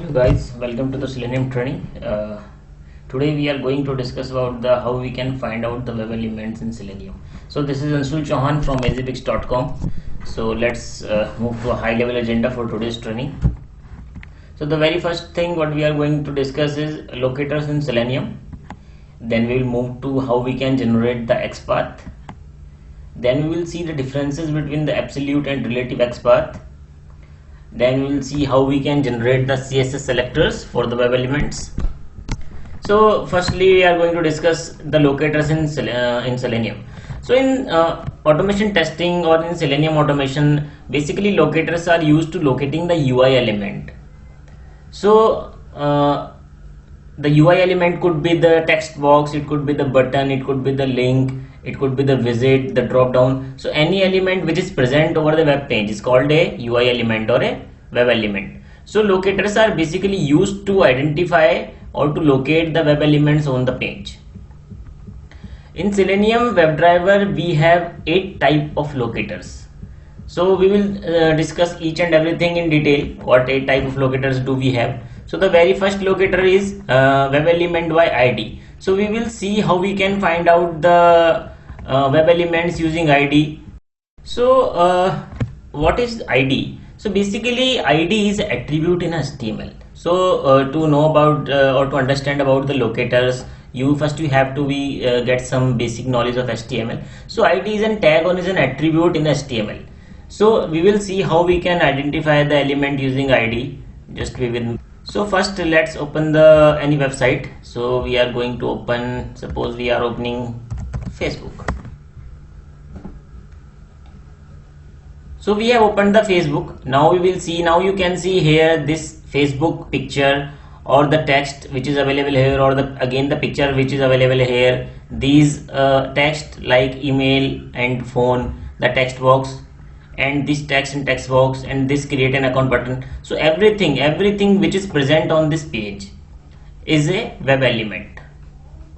Hello guys, welcome to the Selenium Training. Today we are going to discuss about how we can find out the web elements in Selenium. So this is Anshul Chauhan from easypix.com. So let's move to a high level agenda for today's training. So the very first thing what we are going to discuss is locators in Selenium. Then we will move to how we can generate the XPath. Then we will see the differences between the absolute and relative XPath. Then we will see how we can generate the CSS selectors for the web elements. So firstly we are going to discuss the locators in Selenium. So in automation testing or in Selenium automation, basically locators are used to locating the UI element. So the UI element could be the text box, it could be the button, it could be the link, it could be the widget, the drop down. So any element which is present over the web page is called a UI element or a web element. So locators are basically used to identify or to locate the web elements on the page. In Selenium WebDriver we have 8 type of locators. So we will discuss each and everything in detail. What 8 type of locators do we have? So the very first locator is web element by ID. So we will see how we can find out the web elements using ID. So what is ID? So basically ID is an attribute in HTML. So to know about or to understand about the locators, you have to get some basic knowledge of HTML. So ID is a tag or is an attribute in HTML. So we will see how we can identify the element using ID. Just be with me. So first let's open the any website. So we are going to open, suppose we are opening Facebook. So we have opened the Facebook. Now we will see, now you can see here this Facebook picture or the text which is available here, or again the picture which is available here. These text like email and phone, the text box, and this text and text box, and this create an account button. So everything which is present on this page is a web element.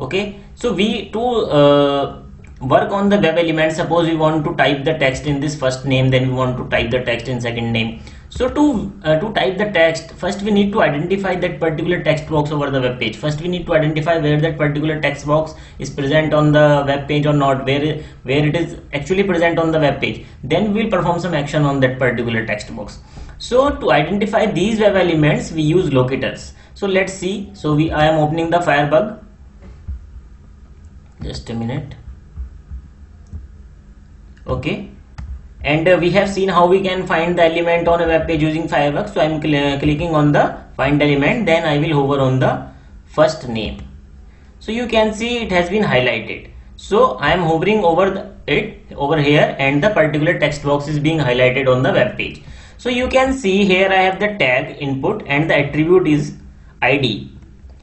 Okay, so we work on the web element. Suppose we want to type the text in this first name, then we want to type the text in second name. So to type the text, first we need to identify that particular text box over the web page. First we need to identify where that particular text box is present on the web page or not, where it is actually present on the web page. Then we will perform some action on that particular text box. So to identify these web elements we use locators. So let's see. So I am opening the Firebug. Just a minute. Okay, and we have seen how we can find the element on a web page using Firebug. So I am clicking on the find element, then I will hover on the first name. So you can see it has been highlighted. So I am hovering over here, and the particular text box is being highlighted on the web page. So you can see here I have the tag input and the attribute is ID.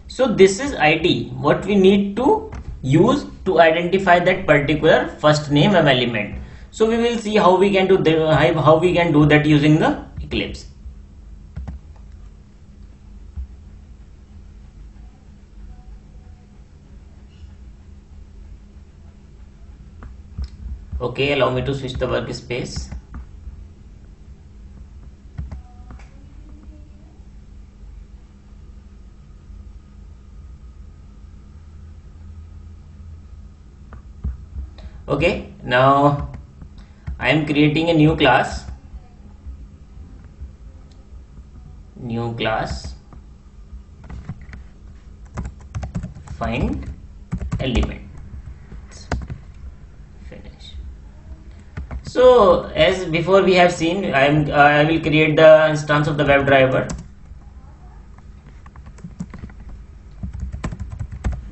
So this is ID what we need to use to identify that particular first name web element. So we will see how we can do that using the Eclipse. Okay, allow me to switch the workspace. Okay, now I am creating a new class. Find element. Finish. So as before we have seen, I will create the instance of the WebDriver.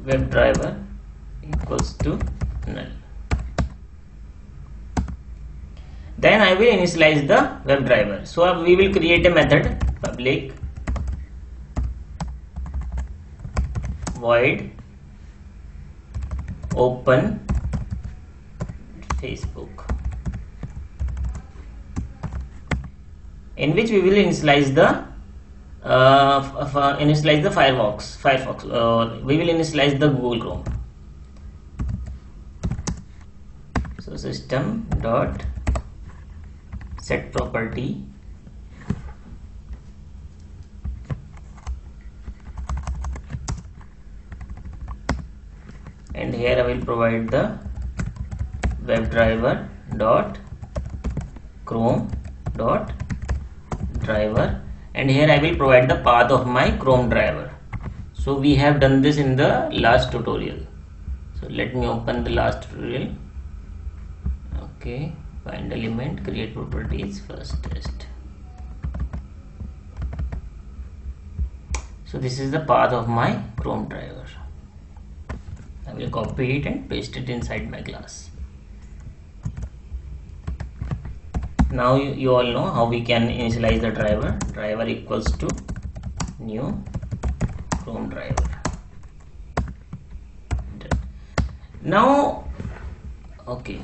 WebDriver equals to null. Then I will initialize the WebDriver. So we will create a method, public void open Facebook, in which we will initialize the Firefox. We will initialize the Google Chrome. So system dot set property and here I will provide the WebDriver dot Chrome dot driver, and here I will provide the path of my Chrome driver. So we have done this in the last tutorial. So let me open the last tutorial. Okay, find element, create properties, first test. So this is the path of my Chrome driver. I will copy it and paste it inside my class. Now you all know how we can initialize the driver. Driver equals to new Chrome driver. Now, okay.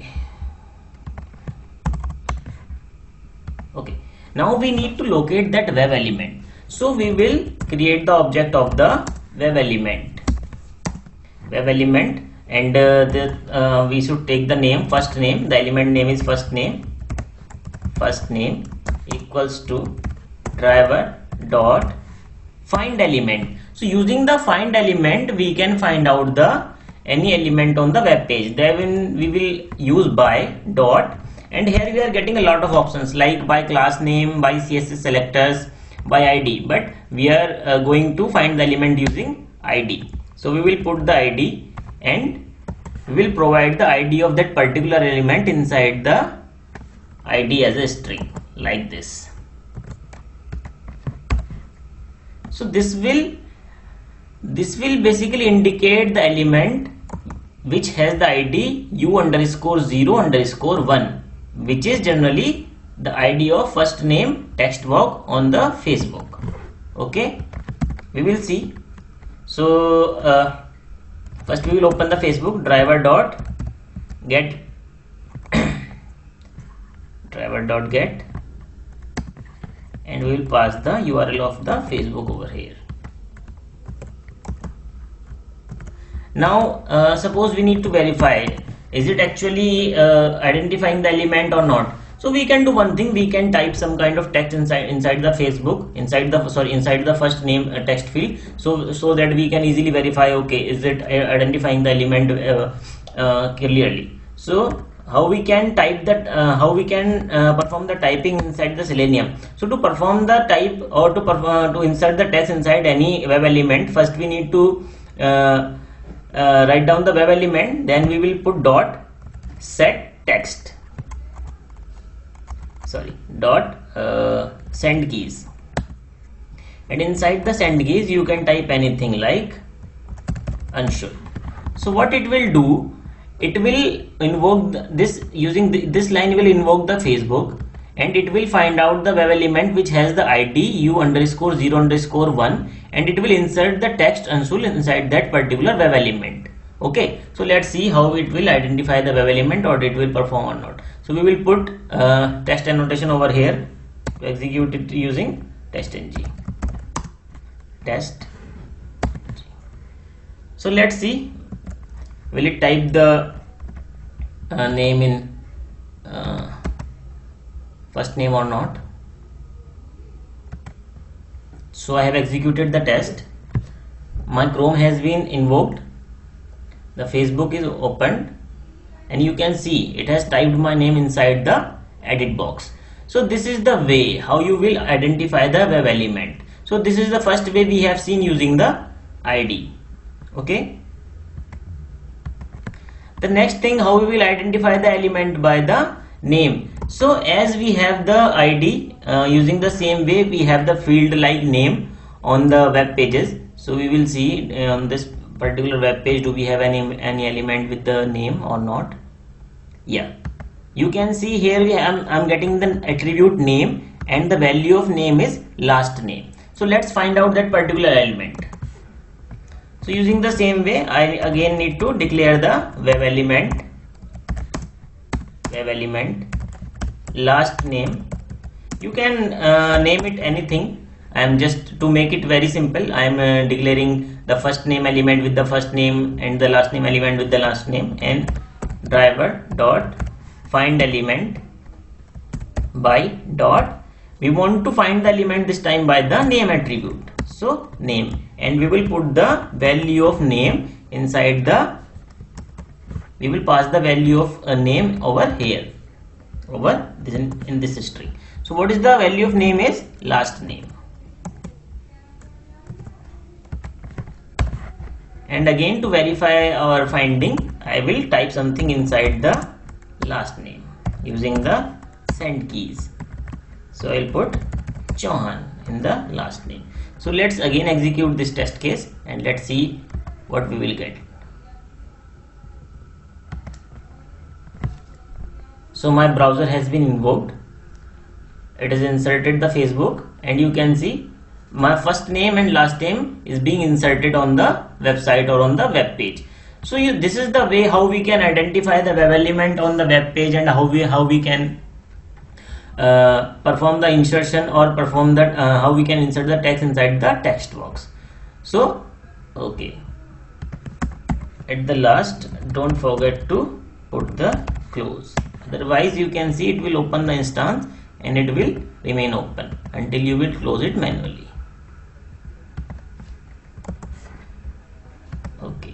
Now we need to locate that web element. So we will create the object of the web element. And we should take the name, first name. The element name is first name. First name equals to driver dot find element. So using the find element, we can find out the any element on the web page. Then we will use by dot, and here we are getting a lot of options like by class name, by CSS selectors, by ID, but we are going to find the element using ID. So we will put the ID and we will provide the ID of that particular element inside the ID as a string like this. So this will basically indicate the element which has the ID u_0_1, which is generally the ID of first name text box on the Facebook. Okay, we will see. So first we will open the Facebook, driver dot get and we will pass the URL of the Facebook over here. Now suppose we need to verify, is it actually identifying the element or not? So we can do one thing, we can type some kind of text inside the Facebook, inside the first name text field, so that we can easily verify, okay, is it identifying the element clearly. So how we can type that, how we can perform the typing inside the Selenium. So to perform the type or to insert the text inside any web element, first we need to write down the web element, then we will put dot set text, dot send keys, and inside the send keys you can type anything like unsure. So what it will do, it will invoke this, using this line will invoke the Facebook, and it will find out the web element which has the ID u_0_1, and it will insert the text unsure inside that particular web element. Okay, so let's see how it will identify the web element or it will perform or not. So we will put text annotation over here to execute it using TestNG. So let's see, will it type the name in first name or not. So I have executed the test, my Chrome has been invoked, the Facebook is opened, and you can see it has typed my name inside the edit box. So this is the way how you will identify the web element. So this is the first way we have seen using the ID. Okay, the next thing, how we will identify the element by the name. So as we have the ID, using the same way we have the field like name on the web pages. So we will see on this particular web page, do we have any element with the name or not. Yeah, you can see here I'm getting the attribute name, and the value of name is last name. So let's find out that particular element. So using the same way, I again need to declare the web element last name. You can name it anything. I am just, to make it very simple, I am declaring the first name element with the first name and the last name element with the last name, and driver dot find element by dot, we want to find the element this time by the name attribute. So name, and we will put the value of name inside the we will pass the value of a name over here, over this in this string. So what is the value of name is last name. And again, to verify our finding, I will type something inside the last name using the send keys. So I'll put Chauhan in the last name. So let's again execute this test case and let's see what we will get. So my browser has been invoked. It has inserted the Facebook, and you can see my first name and last name is being inserted on the website or on the web page. So this is the way how we can identify the web element on the web page, and how we can perform the insertion or perform that how we can insert the text inside the text box. So okay, at the last, don't forget to put the close, otherwise you can see it will open the instance and it will remain open until you will close it manually. Okay,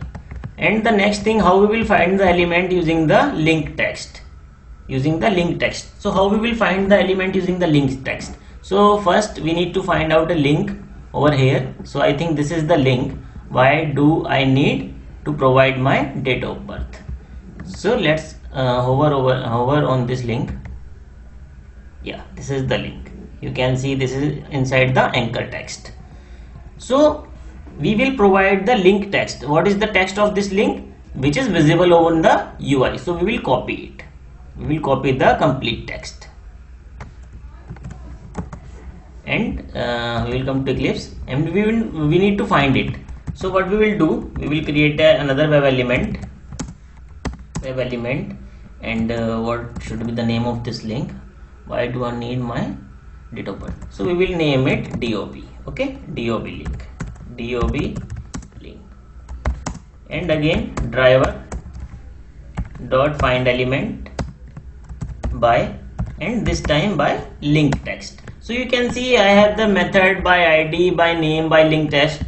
and the next thing, how we will find the element using the link text. So how we will find the element using the link text? So first we need to find out a link over here. So I think this is the link. Why do I need to provide my date of birth? So let's hover on this link. Yeah, this is the link. You can see this is inside the anchor text. So we will provide the link text. What is the text of this link? Which is visible on the UI. So we will copy it. We will copy the complete text, and we will come to Eclipse, and we need to find it. So what we will do, we will create another web element, and what should be the name of this link? Why do I need my date of birth? So we will name it DOB. Okay, DOB link, and again driver dot find element by, and this time by link text. So you can see I have the method by ID, by name, by link text,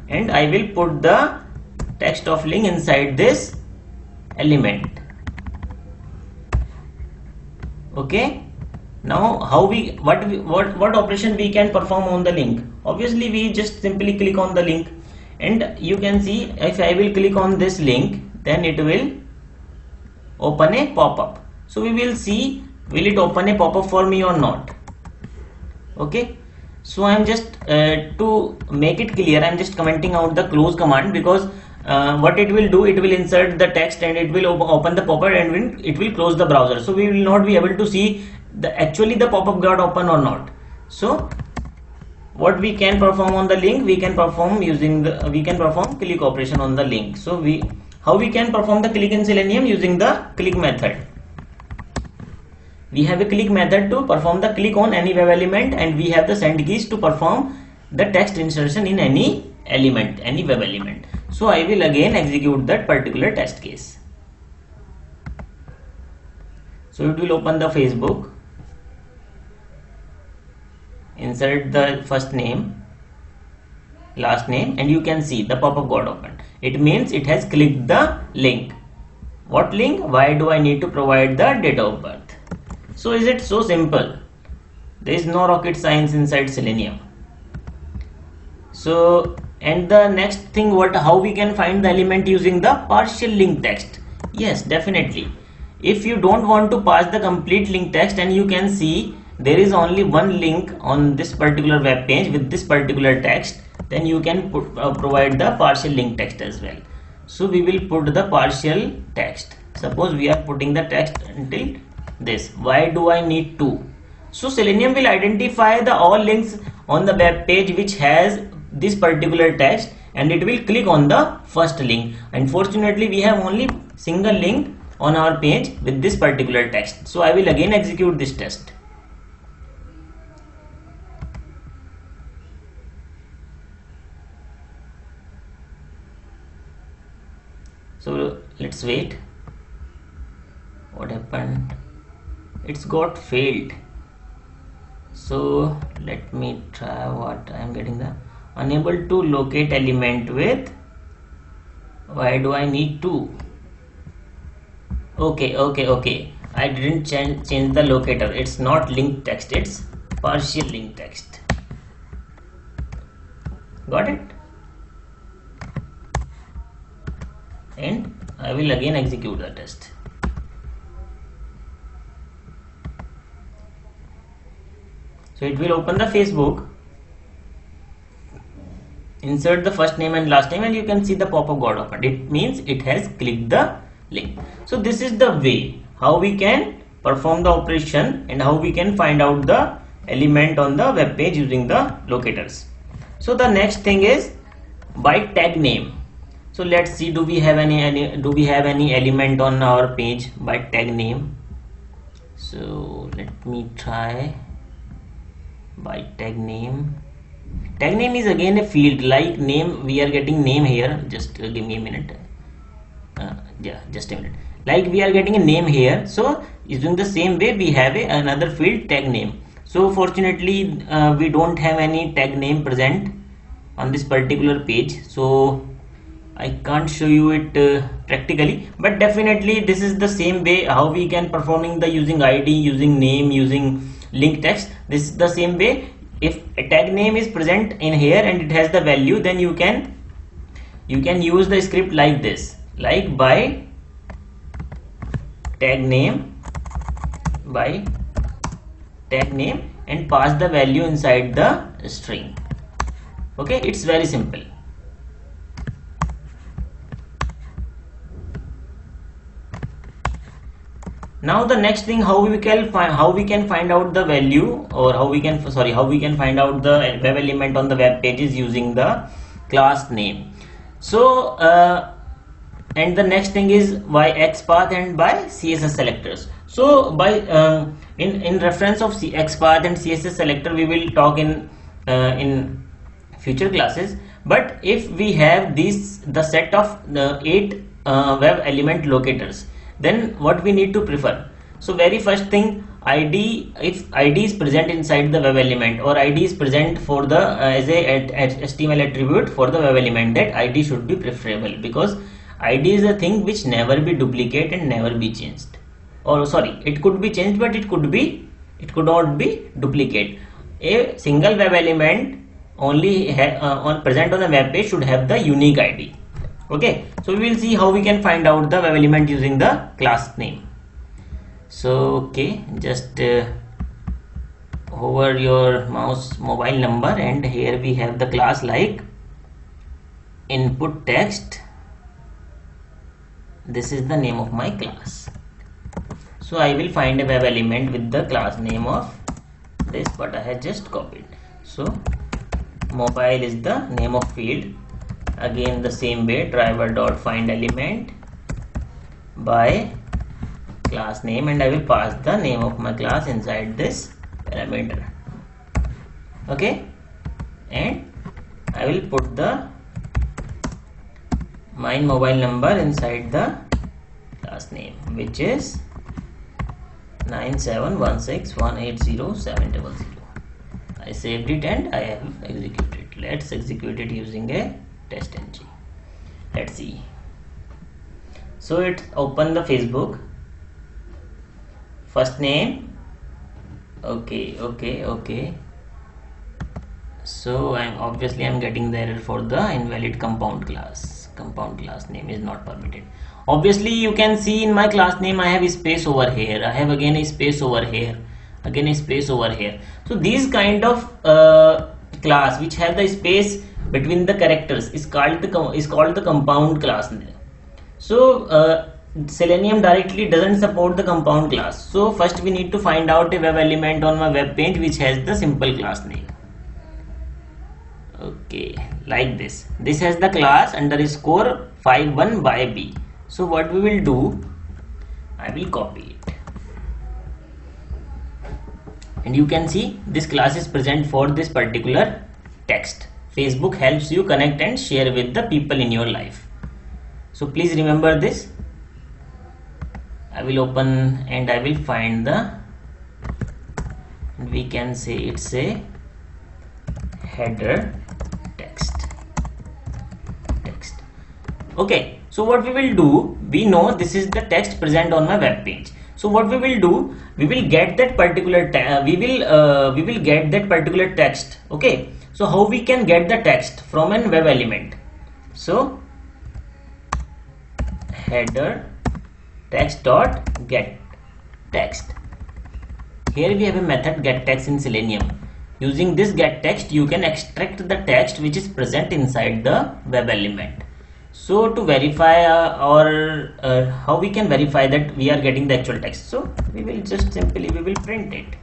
and I will put the text of link inside this element. Okay, now how what operation we can perform on the link? Obviously we just simply click on the link, and you can see if I will click on this link, then it will open a pop-up. So we will see, will it open a pop-up for me or not? Okay, so I'm just to make it clear, I'm just commenting out the close command, because what it will do, it will insert the text and it will open the pop-up, and it will close the browser. So we will not be able to see actually the pop-up got open or not. So what we can perform on the link, we can perform click operation on the link. So how we can perform the click in Selenium? Using the click method. We have a click method to perform the click on any web element, and we have the send keys to perform the text insertion in any element, any web element. So I will again execute that particular test case. So it will open the Facebook, insert the first name, last name, and you can see the pop-up got opened. It means it has clicked the link. What link? Why do I need to provide the date of birth? So is it so simple? There is no rocket science inside Selenium. So, and the next thing, how we can find the element using the partial link text? Yes, definitely. If you don't want to pass the complete link text, and you can see there is only one link on this particular web page with this particular text, then you can provide the partial link text as well. So we will put the partial text. Suppose we are putting the text until this. Why do I need to? So Selenium will identify the all links on the web page which has this particular text, and it will click on the first link. Unfortunately, we have only single link on our page with this particular text. So I will again execute this test. So let's wait. What happened? It's got failed. So let me try what I am getting. The unable to locate element with. Why do I need to? Okay. I didn't change the locator. It's not linked text, it's partial linked text. Got it? And I will again execute the test. So it will open the Facebook, insert the first name and last name, and you can see the pop-up got opened. It means it has clicked the link. So this is the way how we can perform the operation and how we can find out the element on the web page using the locators. So the next thing is by tag name. So let's see, do we have any element on our page by tag name? So let me try by tag name. Tag name is again a field like name. We are getting name here. Just give me a minute. Yeah, just a minute. Like we are getting a name here. So using the same way we have another field tag name. So fortunately we don't have any tag name present on this particular page. So I can't show you it practically, but definitely this is the same way how we can performing the using ID, using name, using link text. This is the same way. If a tag name is present in here and it has the value, then you can use the script like this, like by tag name and pass the value inside the string. Okay, it's very simple. Now the next thing, how we can find out the value, or how we can find out the web element on the web pages using the class name. So and the next thing is by XPath and by CSS selectors. So by in reference of XPath and CSS selector we will talk in future classes. But if we have the set of 8 web element locators, then what we need to prefer? So very first thing, ID, if ID is present inside the web element, or ID is present for the as a HTML attribute for the web element, that ID should be preferable, because ID is a thing which never be duplicate and never be changed. Or sorry, it could be changed, but it could not be duplicate. A single web element only present on the web page should have the unique ID. Okay, so we will see how we can find out the web element using the class name. So okay, just hover your mouse mobile number, and here we have the class like input text. This is the name of my class. So I will find a web element with the class name of this, but I had just copied. So mobile is the name of field. Again the same way, driver dot find element by class name, and I will pass the name of my class inside this parameter. Okay, and I will put the my mobile number inside the class name, which is 9716180700. I saved it and I have executed. Let's execute it using a TestNG. Let's see. So it open the Facebook. First name. Okay. So I'm getting the error for the invalid compound class. Compound class name is not permitted. Obviously you can see in my class name I have a space over here. I have again a space over here. Again a space over here. So these kind of class which have the space between the characters is called the compound class. So Selenium directly doesn't support the compound class. So first we need to find out a web element on my web page which has the simple class name. Okay, like this. This has the class underscore 51 by B. So what we will do, I will copy it. And you can see this class is present for this particular text. Facebook helps you connect and share with the people in your life. So please remember this. I will open and I will find we can say it's a header text. Okay, So what we will do, we know this is the text present on my web page. So what we will do, we will get that particular we will get that particular text. Okay, so how we can get the text from an web element? So header text dot get text. Here we have a method get text in Selenium. Using this get text, you can extract the text which is present inside the web element. So to verify how we can verify that we are getting the actual text, so we will just simply we will print it.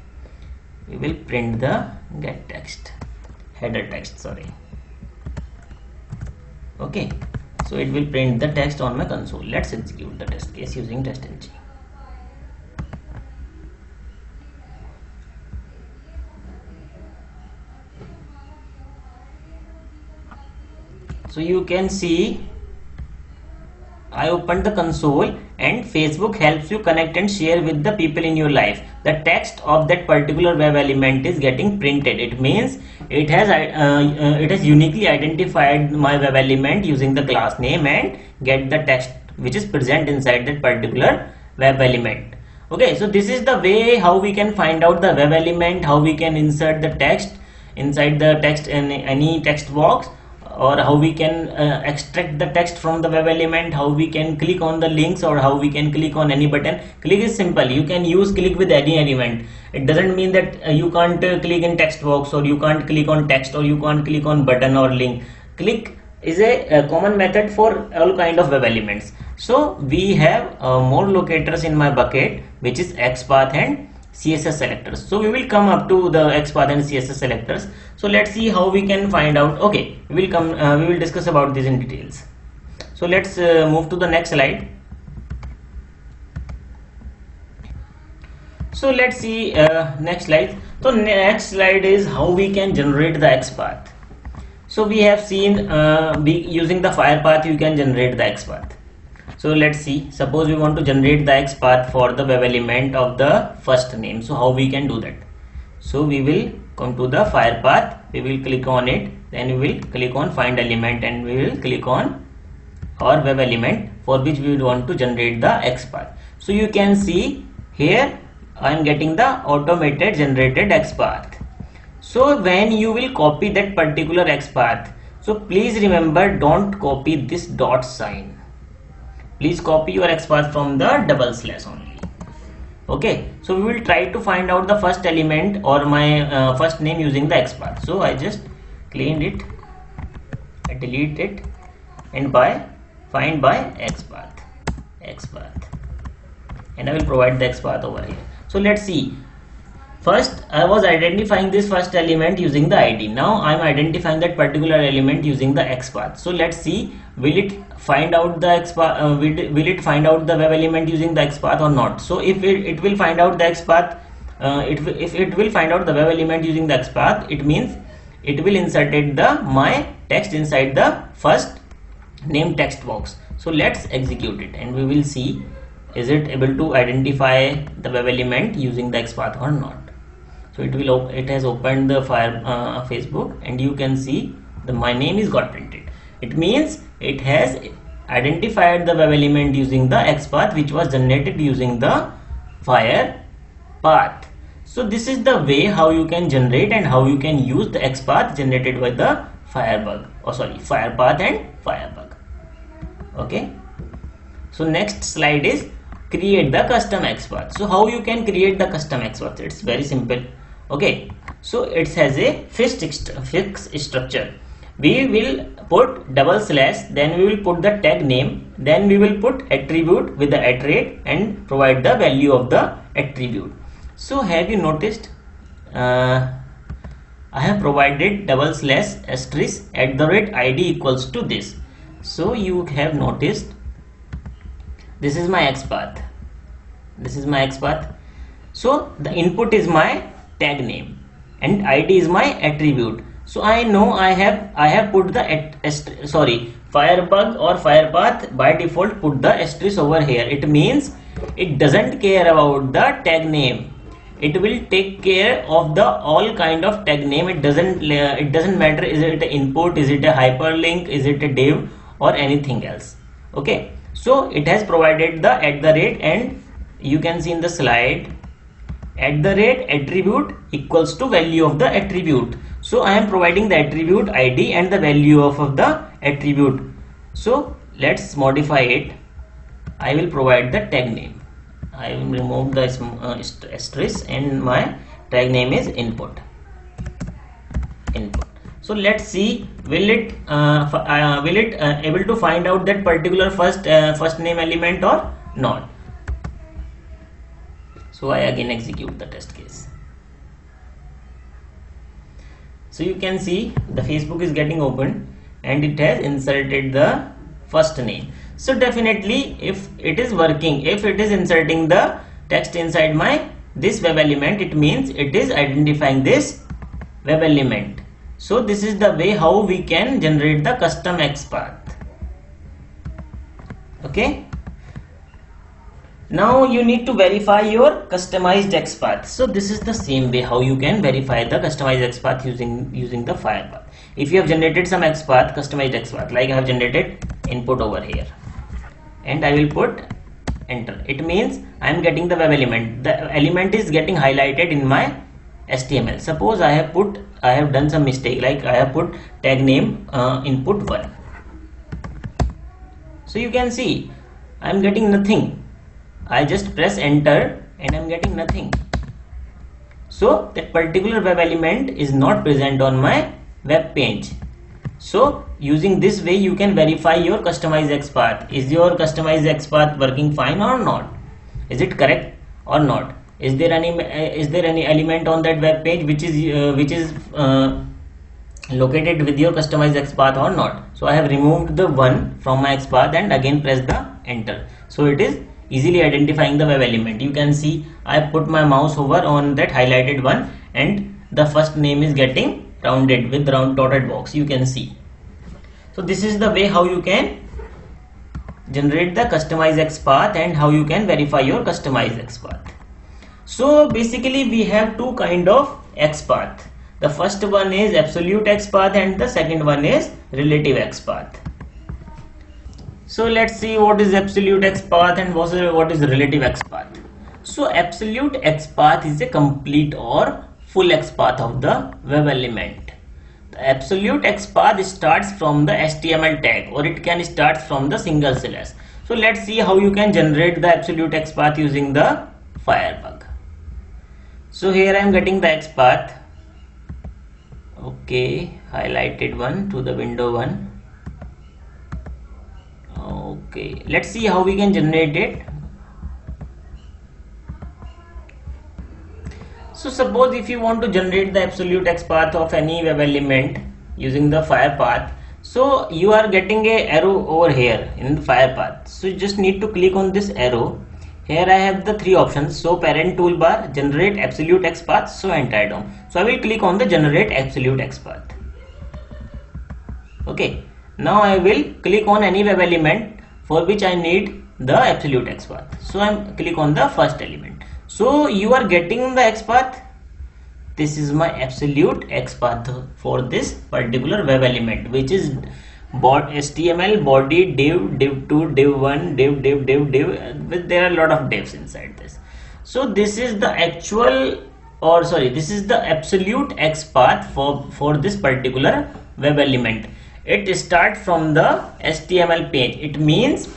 We will print the get text, header text, sorry. Okay, so it will print the text on my console. Let's execute the test case using TestNG. So you can see I opened the console and Facebook helps you connect and share with the people in your life. The text of that particular web element is getting printed. It means it has uniquely identified my web element using the class name and get the text which is present inside that particular web element. Okay, so this is the way how we can find out the web element, how we can insert the text inside the text in any text box, or how we can extract the text from the web element, how we can click on the links, or how we can click on any button. Click is simple. You can use click with any element. It doesn't mean that you can't click in text box, or you can't click on text, or you can't click on button or link. Click is a common method for all kind of web elements. So we have more locators in my bucket, which is XPath and CSS selectors. So we will come up to the XPath and CSS selectors. So let's see how we can find out. Okay, we will discuss about this in details. So let's move to the next slide. So let's see next slide. So next slide is how we can generate the XPath. So we have seen using the fire path you can generate the XPath. So let's see, suppose we want to generate the XPath for the web element of the first name. So how we can do that? So we will come to the fire path, we will click on it, then we will click on find element, and we will click on our web element for which we want to generate the XPath. So you can see here I am getting the automated generated XPath. So when you will copy that particular XPath, so please remember, don't copy this dot sign. Please copy your XPath from the double slash only. Okay, so we will try to find out the first element or my first name using the XPath. So I just cleaned it, I delete it, and find by XPath, and I will provide the XPath over here. So let's see. First I was identifying this first element using the ID. Now I am identifying that particular element using the XPath. So let's see, will it find out the XPath, will it find out the web element using the XPath or not? So if it will find out the XPath, if it will find out the web element using the XPath, it means it will inserted my text inside the first name text box. So let's execute it and we will see is it able to identify the web element using the XPath or not. So it has opened the Facebook, and you can see my name is got printed. It means it has identified the web element using the XPath which was generated using the fire path. So this is the way how you can generate and how you can use the XPath generated by the fire path and firebug. Okay, so next slide is create the custom XPath. So how you can create the custom XPath? It's very simple. Okay, so it has a fixed structure. We will put double slash, then we will put the tag name, then we will put attribute with the @, and provide the value of the attribute. So have you noticed I have provided double slash asterisk @ID equals to this. So you have noticed this is my XPath. This is my XPath. So the input is my tag name and ID is my attribute. So I know I have put the firebug or firepath by default put the asterisk over here. It means it doesn't care about the tag name. It will take care of the all kind of tag name. It doesn't matter is it an input, is it a hyperlink, is it a div or anything else. Okay, so it has provided the @ and you can see in the slide @ attribute equals to value of the attribute. So I am providing the attribute ID and the value of the attribute. So let's modify it. I will provide the tag name. I will remove the asterisk and my tag name is input. So let's see, will it able to find out that particular first name element or not. So I again execute the test case. So you can see the Facebook is getting opened and it has inserted the first name. So definitely if it is working, if it is inserting the text inside this web element, it means it is identifying this web element. So this is the way how we can generate the custom XPath. Okay. Now you need to verify your customized XPath. So this is the same way how you can verify the customized XPath using the Firepath. If you have generated some XPath, customized XPath, like I have generated input over here, and I will put enter. It means I am getting the web element. The element is getting highlighted in my HTML. Suppose I have done some mistake, like I have put tag name input 1. So you can see I am getting nothing. I just press enter and I am getting nothing. So that particular web element is not present on my web page. So using this way you can verify your customized XPath. Is your customized XPath working fine or not? Is it correct or not? Is there any element on that web page which is located with your customized XPath or not? So I have removed the one from my XPath and again press the enter. So it is easily identifying the web element. You can see I put my mouse over on that highlighted one and the first name is getting rounded with round dotted box. You can see. So this is the way how you can generate the customized XPath and how you can verify your customized XPath. So basically we have two kind of XPath. The first one is absolute XPath and the second one is relative XPath. So let's see what is absolute XPath and what is relative XPath. So absolute XPath is a complete or full XPath of the web element. The absolute XPath starts from the HTML tag or it can start from the single slash. So let's see how you can generate the absolute XPath using the Firebug. So here I am getting the XPath. Okay, highlighted one to the window one. Okay, let's see how we can generate it. So suppose if you want to generate the absolute XPath of any web element using the Firepath, so you are getting a arrow over here in the Firepath. So you just need to click on this arrow. Here I have the three options. So parent toolbar, generate absolute XPath, so enter DOM. So I will click on the generate absolute XPath. Okay, now I will click on any web element for which I need the absolute XPath. So I click on the first element. So you are getting the XPath. This is my absolute XPath for this particular web element, which is HTML, body, div, div2, div1, div. There are a lot of divs inside this. So this is the this is the absolute XPath for this particular web element. It starts from the HTML page. It means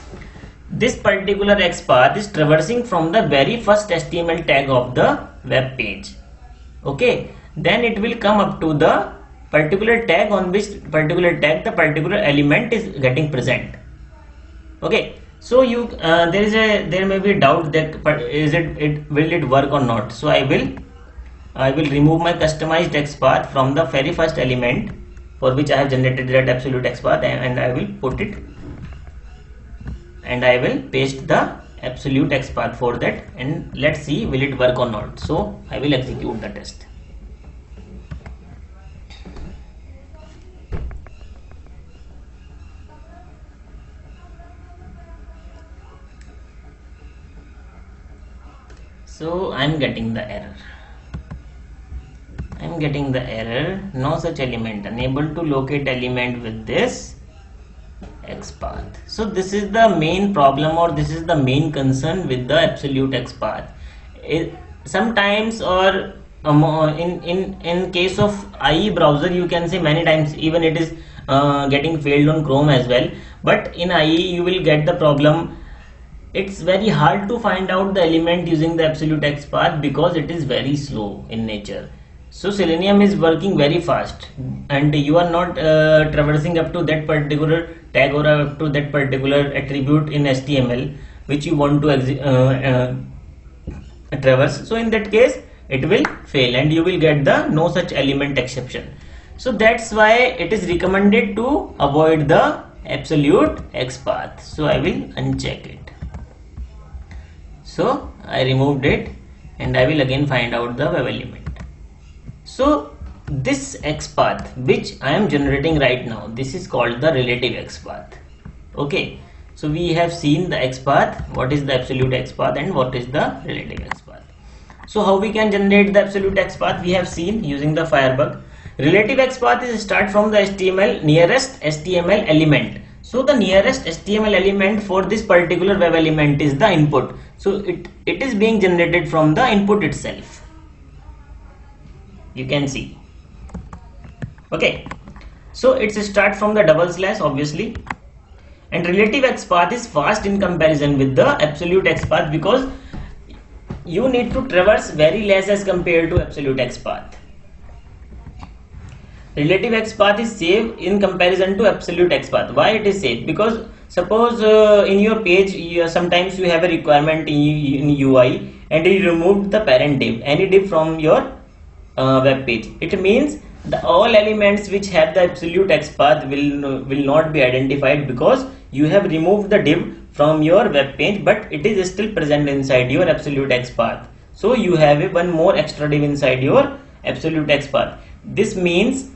this particular XPath is traversing from the very first HTML tag of the web page. Okay, then it will come up to the particular tag on which particular tag the particular element is getting present. Okay, so you there may be doubt that will it work or not. So I will remove my customized XPath from the very first element for which I have generated that absolute XPath, and I will put it and I will paste the absolute XPath for that, and let's see will it work or not. So I will execute the test. So I am getting the error. No such element, unable to locate element with this XPath. So this is the main problem, or this is the main concern with the absolute XPath. Sometimes, or in case of IE browser, you can say many times even it is getting failed on Chrome as well. But in IE you will get the problem. It's very hard to find out the element using the absolute XPath because it is very slow in nature. So Selenium is working very fast, and you are not traversing up to that particular tag or up to that particular attribute in HTML which you want to traverse. So in that case it will fail and you will get the no such element exception. So that's why it is recommended to avoid the absolute XPath. So I will uncheck it. So I removed it and I will again find out the web element. So this XPath which I am generating right now, this is called the relative XPath. Okay, so we have seen the XPath, what is the absolute XPath and what is the relative XPath. So how we can generate the absolute XPath, we have seen using the Firebug. Relative XPath is start from the nearest HTML element. So the nearest HTML element for this particular web element is the input. So it is being generated from the input itself. You can see. Okay. So it's start from the double slash obviously. And relative XPath is fast in comparison with the absolute XPath because you need to traverse very less as compared to absolute XPath. Relative XPath is safe in comparison to absolute XPath. Why it is safe? Because suppose in your page sometimes you have a requirement in UI and you removed the parent div, any div from your web page. It means all elements which have the absolute XPath will not be identified because you have removed the div from your web page, but it is still present inside your absolute XPath. So you have one more extra div inside your absolute XPath. This means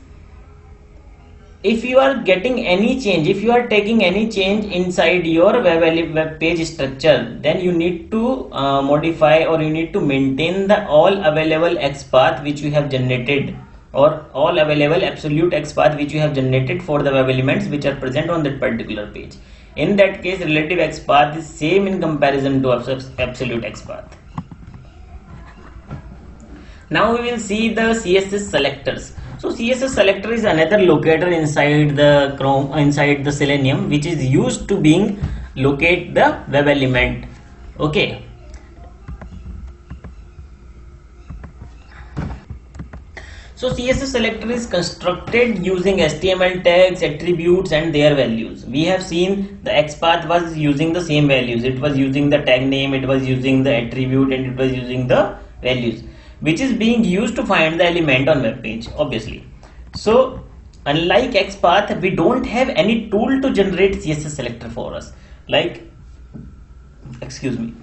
if you are getting any change, if you are taking any change inside your web page structure, then you need to modify or you need to maintain the all available XPath which you have generated, or all available absolute XPath which you have generated for the web elements which are present on that particular page. In that case, relative XPath is same in comparison to absolute XPath. Now we will see the CSS selectors. So CSS selector is another locator inside the Chrome, inside the Selenium, which is used to locate the web element. Okay. So CSS selector is constructed using HTML tags, attributes and their values. We have seen the XPath was using the same values. It was using the tag name, it was using the attribute and it was using the values, which is being used to find the element on web page obviously. So unlike XPath, we don't have any tool to generate CSS selector for us. Like, excuse me,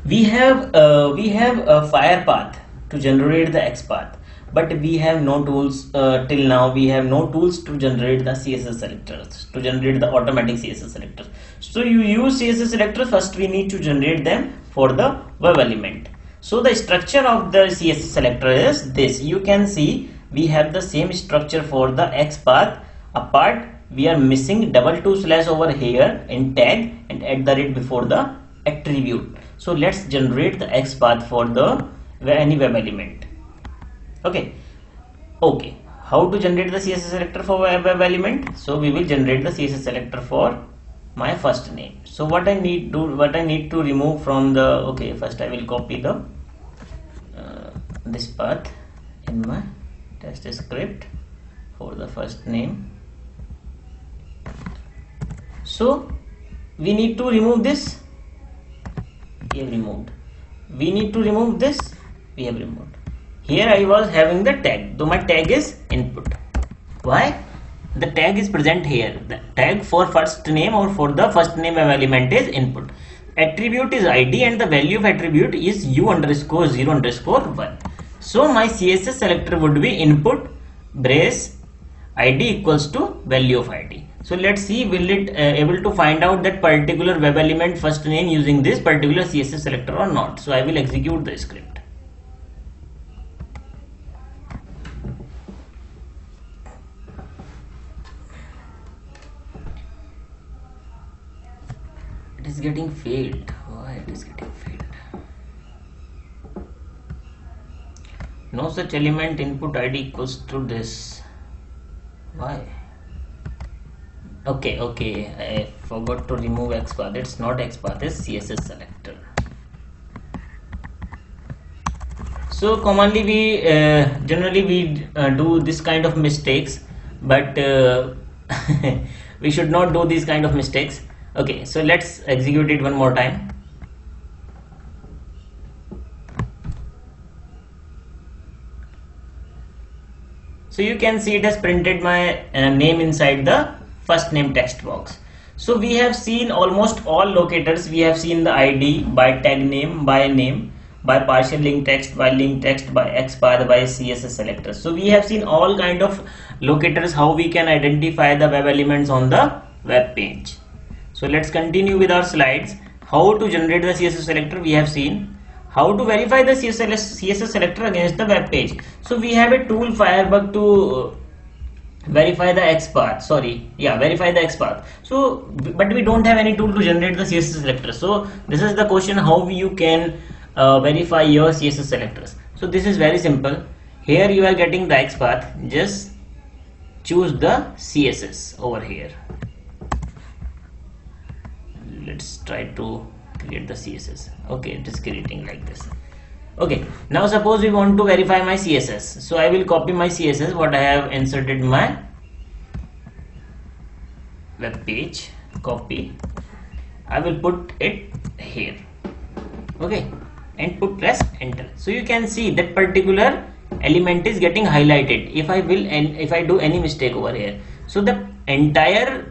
we have a Firepath to generate the XPath, but we have no tools till now. We have no tools to generate the CSS selectors, to generate the automatic CSS selectors. So you use CSS selectors, first we need to generate them for the web element. So the structure of the CSS selector is this. You can see we have the same structure for the XPath. Apart, we are missing /2/ over here in tag and @ before the attribute. So let's generate the XPath for the any web element. Okay. How to generate the CSS selector for web element? So we will generate the CSS selector for my first name. So what I need to remove from the first I will copy the this path in my test script for the first name. So we need to remove this. We have removed. We need to remove this. We have removed. Here I was having the tag, though my tag is input. Why? The tag is present here. The tag for first name or for the first name element is input. Attribute is ID and the value of attribute is u_0_1. So my CSS selector would be input brace ID equals to value of ID. So let's see, will it able to find out that particular web element first name using this particular CSS selector or not. So I will execute the script. is getting failed. Why it is getting failed? No such element input id equals to this. Why? Okay, I forgot to remove XPath. It's not XPath, it's CSS Selector. So commonly we generally do this kind of mistakes, but we should not do these kind of mistakes. Okay, so let's execute it one more time. So you can see it has printed my name inside the first name text box. So we have seen almost all locators. We have seen the ID by tag name, by name, by partial link text, by link text, by XPath, by CSS Selector. So we have seen all kind of locators, how we can identify the web elements on the web page. So let's continue with our slides. How to generate the CSS Selector we have seen. How to verify the CSS Selector against the web page. So we have a tool Firebug to verify the XPath. Verify the XPath. So but we don't have any tool to generate the CSS Selector. So this is the question, how you can verify your CSS selectors. So this is very simple. Here you are getting the XPath. Just choose the CSS over here. Let's try to create the CSS. Okay, it is creating like this. Okay, now suppose we want to verify my CSS. So I will copy my CSS what I have inserted in my web page. Copy. I will put it here. Okay, and press enter. So you can see that particular element is getting highlighted if I do any mistake over here. So the entire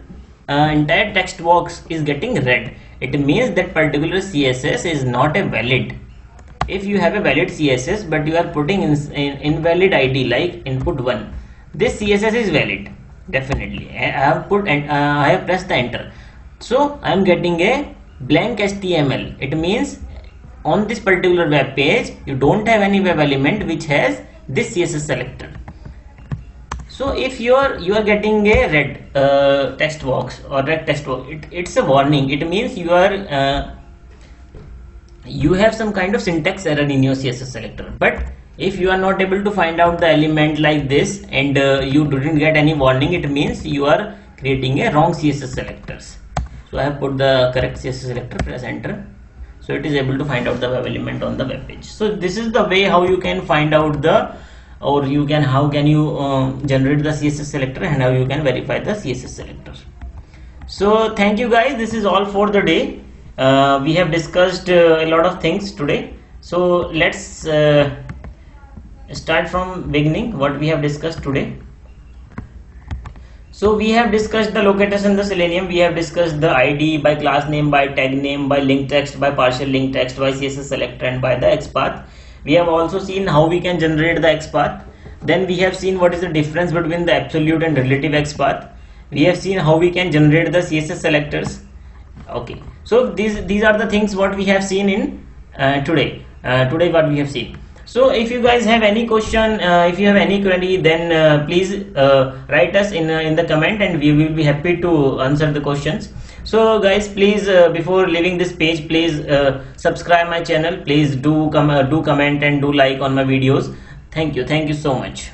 text box is getting red. It means that particular CSS is not a valid. If you have a valid CSS but you are putting in invalid ID like input 1, this CSS is valid. Definitely I have pressed the enter. So I am getting a blank HTML. It means on this particular web page you don't have any web element which has this CSS selector. So if you are getting a red text box or red text box, it's a warning. It means you have some kind of syntax error in your CSS selector. But if you are not able to find out the element like this and you didn't get any warning, it means you are creating a wrong CSS selectors. So I have put the correct CSS selector, press enter. So it is able to find out the web element on the web page. So this is the way how you can find out how can you generate the CSS selector and how you can verify the CSS selector. So thank you guys, this is all for the day. We have discussed a lot of things today. So let's start from beginning what we have discussed today. So we have discussed the locators in the Selenium. We have discussed the ID by class name, by tag name, by link text, by partial link text, by CSS selector and by the XPath. We have also seen how we can generate the XPath. Then we have seen what is the difference between the absolute and relative XPath. We have seen how we can generate the CSS selectors. Okay, so these are the things what we have seen in today what we have seen. So if you guys have any question, if you have any query, then please write us in the comment and we will be happy to answer the questions. So guys, please before leaving this page, please subscribe my channel. Please do comment and do like on my videos. Thank you so much.